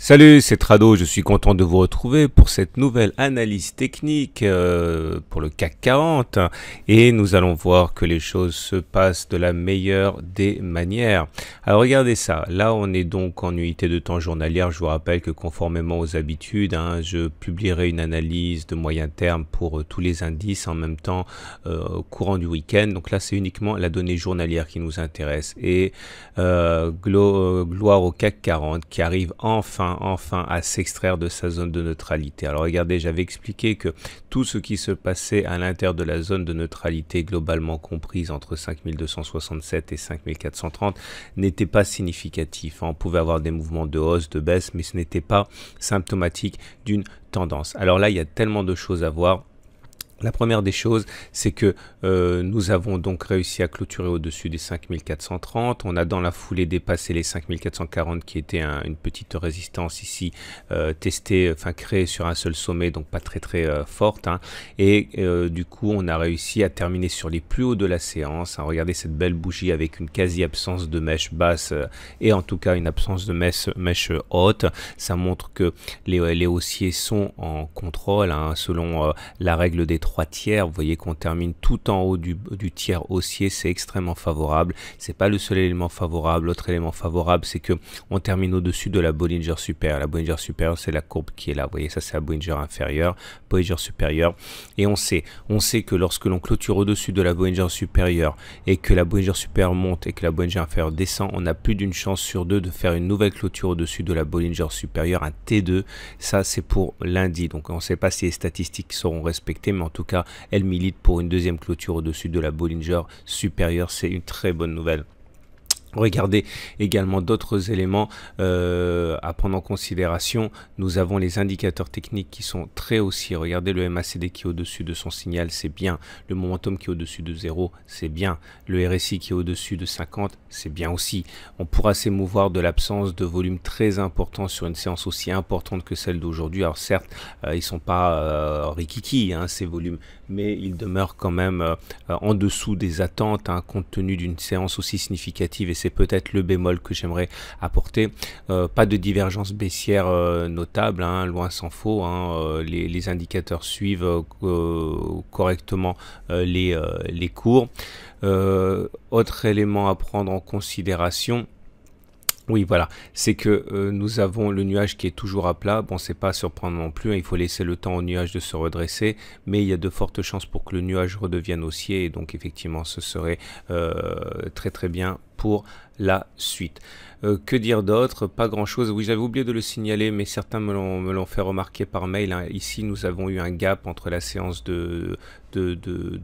Salut, c'est Trado, je suis content de vous retrouver pour cette nouvelle analyse technique pour le CAC 40 et nous allons voir que les choses se passent de la meilleure des manières. Alors regardez ça, là on est donc en unité de temps journalière. Je vous rappelle que conformément aux habitudes, je publierai une analyse de moyen terme pour tous les indices en même temps au courant du week-end. Donc là c'est uniquement la donnée journalière qui nous intéresse et gloire au CAC 40 qui arrive enfin à s'extraire de sa zone de neutralité. Alors regardez, j'avais expliqué que tout ce qui se passait à l'intérieur de la zone de neutralité globalement comprise entre 5267 et 5430 n'était pas significatif. On pouvait avoir des mouvements de hausse, de baisse, mais ce n'était pas symptomatique d'une tendance. Alors là, il y a tellement de choses à voir. La première des choses, c'est que nous avons donc réussi à clôturer au-dessus des 5430. On a dans la foulée dépassé les 5440 qui était une petite résistance ici créée sur un seul sommet, donc pas très forte. Et du coup, on a réussi à terminer sur les plus hauts de la séance. Regardez cette belle bougie avec une quasi-absence de mèche basse et en tout cas une absence de mèche haute. Ça montre que les haussiers sont en contrôle selon la règle des 3 tiers. Vous voyez qu'on termine tout en haut du tiers haussier, c'est extrêmement favorable. C'est pas le seul élément favorable. L'autre élément favorable, c'est que on termine au-dessus de la Bollinger supérieure. La Bollinger supérieure, c'est la courbe qui est là. Vous voyez, ça c'est la Bollinger inférieure, Bollinger supérieure. Et on sait que lorsque l'on clôture au-dessus de la Bollinger supérieure et que la Bollinger supérieure monte et que la Bollinger inférieure descend, on a plus d'une chance sur deux de faire une nouvelle clôture au-dessus de la Bollinger supérieure, un T2. Ça c'est pour lundi. Donc on ne sait pas si les statistiques seront respectées, mais en tout cas, elle milite pour une deuxième clôture au-dessus de la Bollinger supérieure. C'est une très bonne nouvelle. Regardez également d'autres éléments à prendre en considération. Nous avons les indicateurs techniques qui sont très haussiers. Regardez le MACD qui est au-dessus de son signal, c'est bien. Le momentum qui est au-dessus de 0, c'est bien. Le RSI qui est au-dessus de 50, c'est bien aussi. On pourra s'émouvoir de l'absence de volume très important sur une séance aussi importante que celle d'aujourd'hui. Alors certes, ils ne sont pas rikiki, ces volumes, mais ils demeurent quand même en dessous des attentes compte tenu d'une séance aussi significative. Et c'est peut-être le bémol que j'aimerais apporter. Pas de divergence baissière notable, loin s'en faut. Les indicateurs suivent correctement les cours. Autre élément à prendre en considération. Oui, voilà, c'est que nous avons le nuage qui est toujours à plat. Bon, c'est pas surprenant non plus, il faut laisser le temps au nuage de se redresser, mais il y a de fortes chances pour que le nuage redevienne haussier, et donc effectivement, ce serait très bien pour la suite. Que dire d'autre? Pas grand chose. Oui, j'avais oublié de le signaler, mais certains me l'ont fait remarquer par mail. Ici, nous avons eu un gap entre la séance de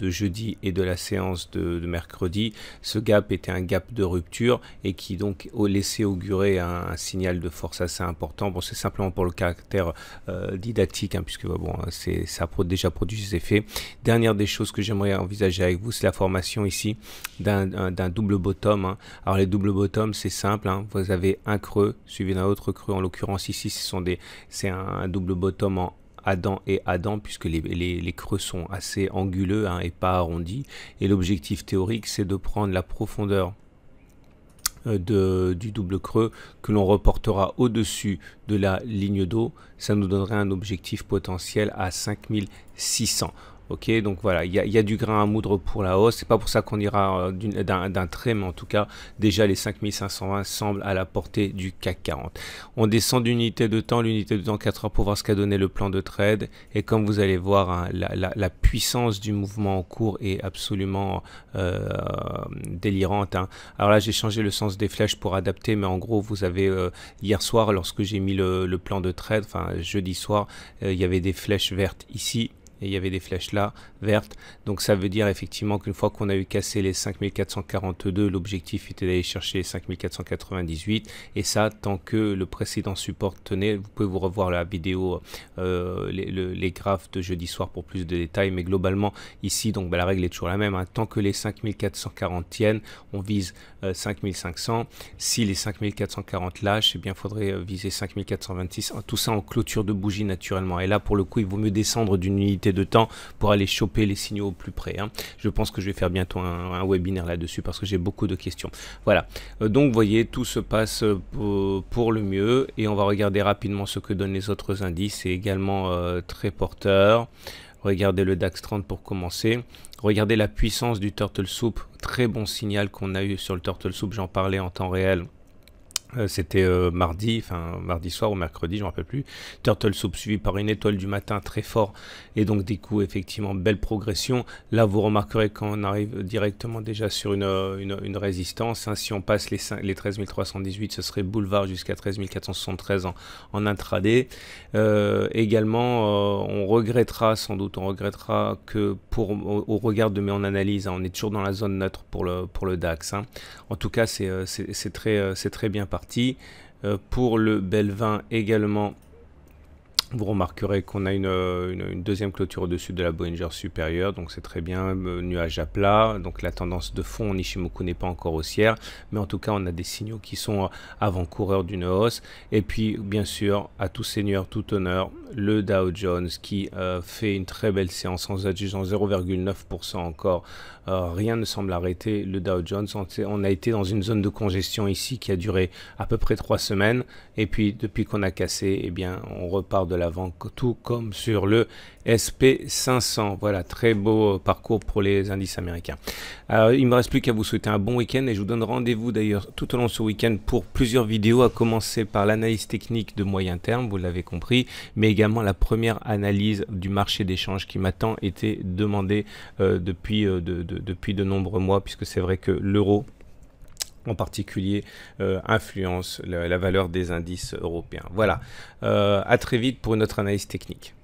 jeudi et de la séance de mercredi. Ce gap était un gap de rupture et qui donc laissait augurer un signal de force assez important. Bon, c'est simplement pour le caractère didactique, puisque bon, ça a déjà produit ses effets. Dernière des choses que j'aimerais envisager avec vous, c'est la formation ici d'un double bottom. Alors les doubles bottoms, c'est simple, vous avez un creux suivi d'un autre creux. En l'occurrence ici, c'est un double bottom en Adam et Adam, puisque les creux sont assez anguleux et pas arrondis. Et l'objectif théorique, c'est de prendre la profondeur du double creux que l'on reportera au-dessus de la ligne d'eau. Ça nous donnerait un objectif potentiel à 5600. Ok, donc voilà, il y a du grain à moudre pour la hausse. C'est pas pour ça qu'on ira d'un trait, mais en tout cas, déjà les 5520 semblent à la portée du CAC 40. On descend d'unité de temps, l'unité de temps 4 heures pour voir ce qu'a donné le plan de trade. Et comme vous allez voir, la puissance du mouvement en cours est absolument délirante. Alors là, j'ai changé le sens des flèches pour adapter, mais en gros, vous avez hier soir, lorsque j'ai mis le plan de trade, jeudi soir, il y avait des flèches vertes ici. Et il y avait des flèches là, vertes. Donc ça veut dire effectivement qu'une fois qu'on a eu cassé les 5442, l'objectif était d'aller chercher les 5498. Et ça, tant que le précédent support tenait, vous pouvez vous revoir la vidéo, les graphes de jeudi soir pour plus de détails. Mais globalement, ici, donc la règle est toujours la même. Tant que les 5440 tiennent, on vise 5500. Si les 5440 lâchent, eh bien, il faudrait viser 5426. Tout ça en clôture de bougie naturellement. Et là, pour le coup, il vaut mieux descendre d'une unité limité de temps pour aller choper les signaux au plus près, hein. Je pense que je vais faire bientôt un webinaire là-dessus parce que j'ai beaucoup de questions. Voilà, donc vous voyez, tout se passe pour le mieux et on va regarder rapidement ce que donnent les autres indices. C'est également très porteur. Regardez le DAX 30 pour commencer. Regardez la puissance du Turtle Soup. Très bon signal qu'on a eu sur le Turtle Soup. J'en parlais en temps réel. C'était mardi soir ou mercredi, je ne me rappelle plus. Turtle Soup suivi par une étoile du matin très fort et donc des coups effectivement belle progression. Là vous remarquerez qu'on arrive directement déjà sur une résistance, hein. Si on passe les 13 318, ce serait boulevard jusqu'à 13 473 en intraday. Également on regrettera que au regard de mon analyse, hein, on est toujours dans la zone neutre pour le DAX, hein. En tout cas c'est très bien parti. Pour le Belvin également, vous remarquerez qu'on a une deuxième clôture au-dessus de la Bollinger supérieure, donc c'est très bien, nuage à plat, donc la tendance de fond en Ishimoku n'est pas encore haussière, mais en tout cas on a des signaux qui sont avant-coureurs d'une hausse. Et puis bien sûr, à tout seigneur, tout honneur, le Dow Jones qui fait une très belle séance en adjusant 0,9% encore. Rien ne semble arrêter le Dow Jones. On a été dans une zone de congestion ici qui a duré à peu près 3 semaines, et puis depuis qu'on a cassé, eh bien on repart de l'avant, tout comme sur le SP500. Voilà, très beau parcours pour les indices américains. Alors, il ne me reste plus qu'à vous souhaiter un bon week-end et je vous donne rendez-vous d'ailleurs tout au long de ce week-end pour plusieurs vidéos, à commencer par l'analyse technique de moyen terme, vous l'avez compris, mais également la première analyse du marché d'échange qui m'a tant été demandée depuis de nombreux mois, puisque c'est vrai que l'euro en particulier influence la valeur des indices européens. Voilà, à très vite pour une autre analyse technique.